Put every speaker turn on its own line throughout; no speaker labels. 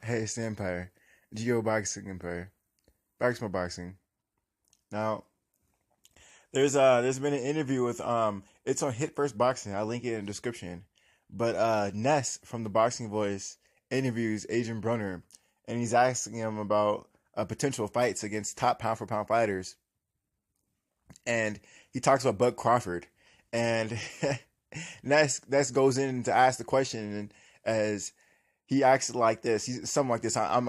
Hey, it's the Empire. Geo Boxing Empire. Back boxing. Now, there's been an interview with it's on Hit First Boxing. I'll link it in the description. But Ness from the Boxing Voice interviews Adrien Broner, and he's asking him about potential fights against top pound for pound fighters. And he talks about Bud Crawford, and Ness goes in to ask the question, and as he acts like this. He's something like this. I'm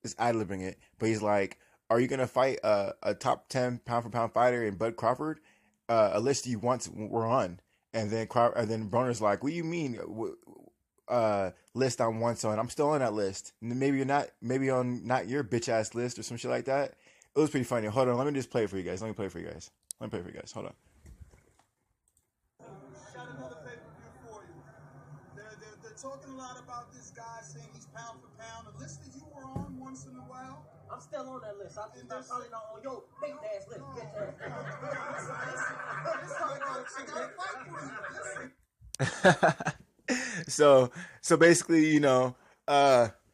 just ad libbing it, but he's like, "Are you gonna fight a top 10 pound for pound fighter in Bud Crawford? A list you once were on." And then Broner's like, "What do you mean? List I'm once on? I'm still on that list. Maybe you're not. Maybe on not your bitch ass list or some shit like that." It was pretty funny. Hold on, let me just play it for you guys. Let me play it for you guys. Let me play it for you guys. Hold on.
Shot another pay-per-view for you. They're talking a lot about this guy saying he's pound for pound. A list that you were on once in a while.
I'm still on that list. I'm probably not on your big ass list, bitch
Listen.
So basically,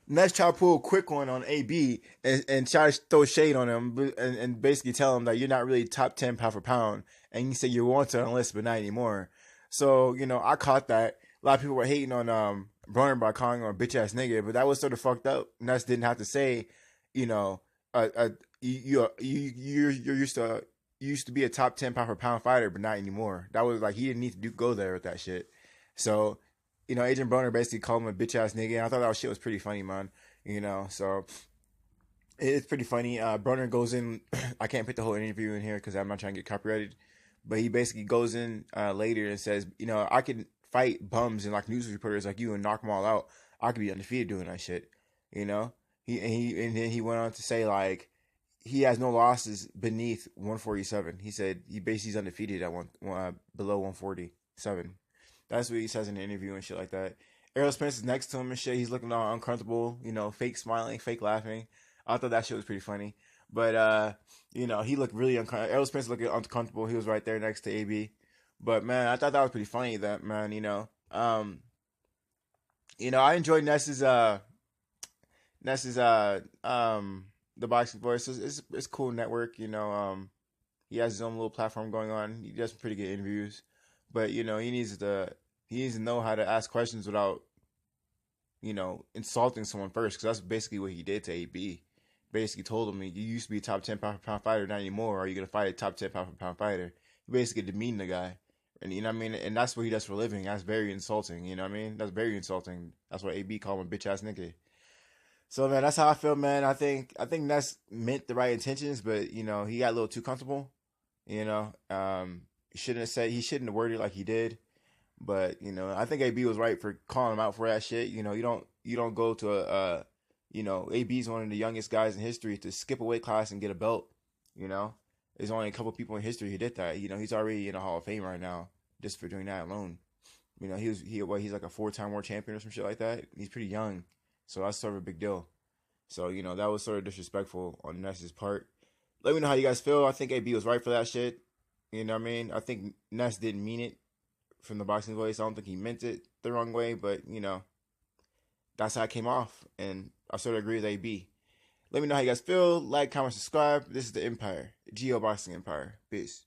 Ness try to pull a quick one on AB and try to throw shade on him and basically tell him that you're not really top 10 pound for pound, and you say you want to on the list but not anymore. So I caught that. A lot of people were hating on Broner by calling him a bitch ass nigga, but that was sort of fucked up. Ness didn't have to say, you're used to be a top 10 pound for pound fighter, but not anymore. That was like he didn't need to go there with that shit. So Adrien Broner basically called him a bitch ass nigga, and I thought that shit was pretty funny, man. So it's pretty funny. Broner goes in. I can't put the whole interview in here because I'm not trying to get copyrighted, but he basically goes in later and says, I can fight bums and like news reporters like you and knock them all out. I could be undefeated doing that shit. And then he went on to say like he has no losses beneath 147. He said he's undefeated at below 147. That's what he says in the interview and shit like that. Errol Spence is next to him and shit. He's looking all uncomfortable, fake smiling, fake laughing. I thought that shit was pretty funny. But, he looked really uncomfortable. Errol Spence looked uncomfortable. He was right there next to AB. But, man, I thought that was pretty funny that, man, I enjoyed the Boxing Voice. It's cool network, he has his own little platform going on. He does some pretty good interviews. But he needs to know how to ask questions without insulting someone first, because that's basically what he did to AB. Basically told him, you used to be a top 10 pound for pound fighter, not anymore. Are you gonna fight a top 10 pound for pound fighter? He basically demeaned the guy, and and that's what he does for a living. That's very insulting. That's very insulting. That's why AB called him a bitch ass nigga. So man, that's how I feel, man. I think that's meant the right intentions, but he got a little too comfortable. He shouldn't have worded it like he did. But, I think AB was right for calling him out for that shit. You don't go to AB's one of the youngest guys in history to skip a weight class and get a belt. There's only a couple people in history who did that. He's already in the Hall of Fame right now just for doing that alone. He's like a 4-time world champion or some shit like that. He's pretty young. So that's sort of a big deal. So, that was sort of disrespectful on Ness's part. Let me know how you guys feel. I think AB was right for that shit. I think Ness didn't mean it from the Boxing Voice. I don't think he meant it the wrong way, but, that's how it came off. And I sort of agree with AB. Let me know how you guys feel. Like, comment, subscribe. This is the Empire. Geo Boxing Empire. Peace.